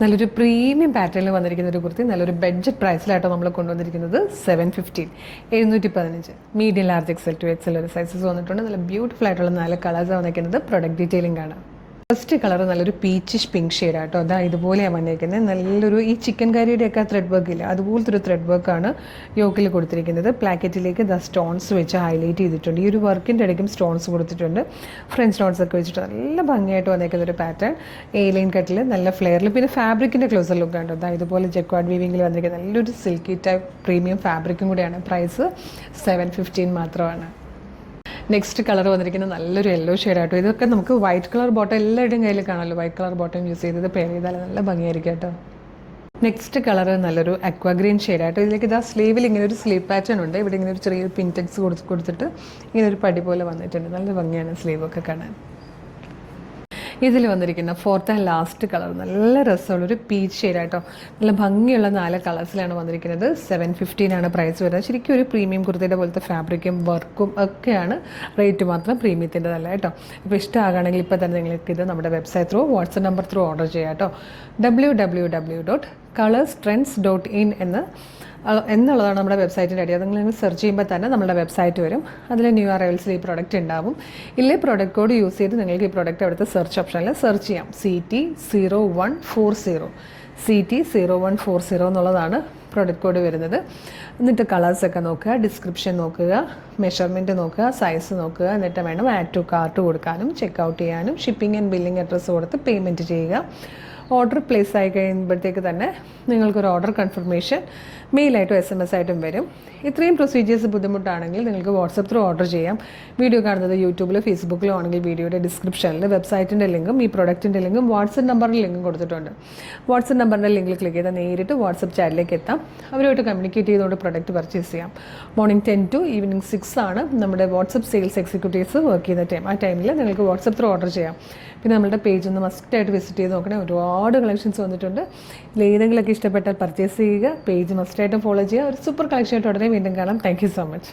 നല്ലൊരു പ്രീമിയം പാറ്റേണിൽ വന്നിരിക്കുന്ന ഒരു കുർത്തി നല്ലൊരു ബഡ്ജറ്റ് പ്രൈസിലായിട്ടോ നമ്മൾ കൊണ്ടുവന്നിരിക്കുന്നത് 715 715 medium large XL two XL ഒരു സൈസസ് വന്നിട്ടുണ്ട്. നല്ല ബ്യൂട്ടിഫുൾ ആയിട്ടുള്ള 4 കളേഴ്സ് വന്നിരിക്കുന്നത്. പ്രൊഡക്റ്റ് ഡീറ്റെയിലിംഗ് ആണ്. ഫസ്റ്റ് കളർ നല്ലൊരു പീച്ചിഷ് പിങ്ക് ഷെയ്ഡ് ആട്ടോ. അതാ ഇതുപോലെയാണ് വന്നിരിക്കുന്നത്. നല്ലൊരു ഈ ചിക്കൻ കറിയുടെയൊക്കെ ത്രെഡ് വർക്ക് ഇല്ല, അതുപോലത്തെ ഒരു ത്രെഡ് വർക്കാണ് യോക്കിൽ കൊടുത്തിരിക്കുന്നത്. പ്ലാക്കറ്റിലേക്ക് സ്റ്റോൺസ് വെച്ച് ഹൈലൈറ്റ് ചെയ്തിട്ടുണ്ട്. ഈ ഒരു വർക്കിൻ്റെ ഇടയ്ക്കും സ്റ്റോൺസ് കൊടുത്തിട്ടുണ്ട്. ഫ്രഞ്ച് നോട്ട്സ് ഒക്കെ വെച്ചിട്ട് നല്ല ഭംഗിയായിട്ട് വന്നിരിക്കുന്ന ഒരു പാറ്റേൺ. എ ലൈൻ കട്ടിൽ നല്ല ഫ്ലെയറിൽ, പിന്നെ ഫാബ്രിക്കിൻ്റെ ക്ലോസർ ലുക്ക് ആണ്. അതാ ഇതുപോലെ ജക്വാർഡ് വീവിങ്ങിൽ വന്നിരിക്കുന്നത് നല്ലൊരു സിൽക്കി ടൈപ്പ് പ്രീമിയം ഫാബ്രിക്കും കൂടിയാണ്. പ്രൈസ് 715 മാത്രമാണ്. നെക്സ്റ്റ് കളർ വന്നിരിക്കുന്നത് നല്ലൊരു യെല്ലോ ഷെയ്ഡാട്ടോ. ഇതൊക്കെ നമുക്ക് വൈറ്റ് കളർ ബോട്ടം എല്ലാവരുടെയും കയ്യിൽ കാണുമല്ലോ. വൈറ്റ് കളർ ബോട്ടം യൂസ് ചെയ്തത് പെയർ ചെയ്താൽ നല്ല ഭംഗിയായിരിക്കും കേട്ടോ. നെക്സ്റ്റ് കളർ നല്ലൊരു അക്വാ ഗ്രീൻ ഷെയ്ഡാട്ടോ. ഇതിലേക്ക് ഇതാ സ്ലീവിൽ ഇങ്ങനെ ഒരു സ്ലീവ് പാറ്റേൺ ഉണ്ട്. ഇവിടെ ഇങ്ങനെ ഒരു ചെറിയൊരു പിൻടെക്സ് കൊടുത്തിട്ട് ഇങ്ങനെ ഒരു പടി പോലെ വന്നിട്ടുണ്ട്. നല്ല ഭംഗിയാണ് സ്ലീവൊക്കെ കാണാൻ. ഇതിൽ വന്നിരിക്കുന്ന ഫോർത്ത് ആൻഡ് ലാസ്റ്റ് കളർ നല്ല രസമുള്ളൊരു പീച്ച് ഷെയ്ഡാട്ടോ. നല്ല ഭംഗിയുള്ള 4 കളേഴ്സിലാണ് വന്നിരിക്കുന്നത്. 715 ആണ് പ്രൈസ് വരുന്നത്. ശരിക്കും ഒരു പ്രീമിയം കുർത്തിയുടെ പോലത്തെ ഫാബ്രിക്കും വർക്കും ഒക്കെയാണ്. റേറ്റ് മാത്രം പ്രീമിയത്തിൻ്റെതല്ല കേട്ടോ. ഇപ്പോൾ ഇഷ്ടമാകുകയാണെങ്കിൽ ഇപ്പോൾ തന്നെ നിങ്ങൾക്ക് ഇത് നമ്മുടെ website through WhatsApp number through order ചെയ്യാം കേട്ടോ. www.colorstrends.in എന്നുള്ളതാണ് നമ്മുടെ വെബ്സൈറ്റിൻ്റെ ഐഡിയ. അത് നിങ്ങൾ സെർച്ച് ചെയ്യുമ്പോൾ തന്നെ നമ്മുടെ വെബ്സൈറ്റ് വരും. അതിൽ ന്യൂ അറൈവൽസിൽ ഈ പ്രോഡക്റ്റ് ഉണ്ടാവും. ഇല്ലേ പ്രോഡക്റ്റ് കോഡ് യൂസ് ചെയ്ത് നിങ്ങൾക്ക് ഈ പ്രോഡക്റ്റ് അവിടുത്തെ സെർച്ച് ഓപ്ഷനിൽ സെർച്ച് ചെയ്യാം. CT0140 എന്നുള്ളതാണ് പ്രോഡക്റ്റ് കോഡ് വരുന്നത്. എന്നിട്ട് കളേഴ്സൊക്കെ നോക്കുക, ഡിസ്ക്രിപ്ഷൻ നോക്കുക, മെഷർമെൻറ്റ് നോക്കുക, സൈസ് നോക്കുക. എന്നിട്ട് വേണം ആഡ് ടു കാർട്ട് കൊടുക്കാനും ചെക്കൗട്ട് ചെയ്യാനും. ഷിപ്പിംഗ് ആൻഡ് ബില്ലിംഗ് അഡ്രസ്സ് കൊടുത്ത് പേയ്മെൻറ്റ് ചെയ്യുക. ഓർഡർ പ്ലേസ് ആയി കഴിയുമ്പോഴത്തേക്ക് തന്നെ നിങ്ങൾക്കൊരു ഓർഡർ കൺഫർമേഷൻ മെയിലായിട്ടും SMS ആയിട്ടും വരും. ഇത്രയും പ്രൊസീജിയേഴ്സ് ബുദ്ധിമുട്ടാണെങ്കിൽ നിങ്ങൾക്ക് വാട്സപ്പ് ത്രൂ ഓർഡർ ചെയ്യാം. വീഡിയോ കാണുന്നത് യൂട്യൂബിലോ ഫേസ്ബുക്കിലോ ആണെങ്കിൽ വീഡിയോയുടെ ഡിസ്ക്രിപ്ഷനിൽ വെബ്സൈറ്റിൻ്റെ ലിങ്കും ഈ പ്രൊഡക്റ്റിൻ്റെ ലിങ്കും വാട്സപ്പ് നമ്പറിൻ്റെ ലിങ്കും കൊടുത്തിട്ടുണ്ട്. വാട്സപ്പ് നമ്പറിൻ്റെ ലിങ്കിൽ ക്ലിക്ക് ചെയ്താൽ നേരിട്ട് വാട്സപ്പ് ചാറ്റിലേക്ക് എത്താം. അവരുമായിട്ട് കമ്മ്യൂണിക്കേറ്റ് ചെയ്തുകൊണ്ട് പ്രൊഡക്റ്റ് പർച്ചേസ് ചെയ്യാം. മോർണിംഗ് 10 to ഈവനിങ് 6 ആണ് നമ്മുടെ വാട്സപ്പ് സെയിൽസ് എക്സിക്യൂട്ടീവ്സ് വർക്ക് ചെയ്യുന്ന ടൈം. ആ ടൈമിൽ നിങ്ങൾക്ക് വാട്സപ്പ് ത്രൂ ഓർഡർ ചെയ്യാം. പിന്നെ നമ്മുടെ പേജ് ഒന്ന് മസ്റ്റായിട്ട് വിസിറ്റ് ചെയ്ത് നോക്കണേ. ഒരുപാട് കളക്ഷൻസ് വന്നിട്ടുണ്ട്. ഇതിലേതെങ്കിലുമൊക്കെ ഇഷ്ടപ്പെട്ടാൽ പർച്ചേസ് ചെയ്യുക. പേജ് മസ്റ്റായിട്ട് ഫോളോ ചെയ്യുക. ഒരു സൂപ്പർ കളക്ഷനായിട്ട് ഉടനെ വീണ്ടും കാണാം. Thank you so much.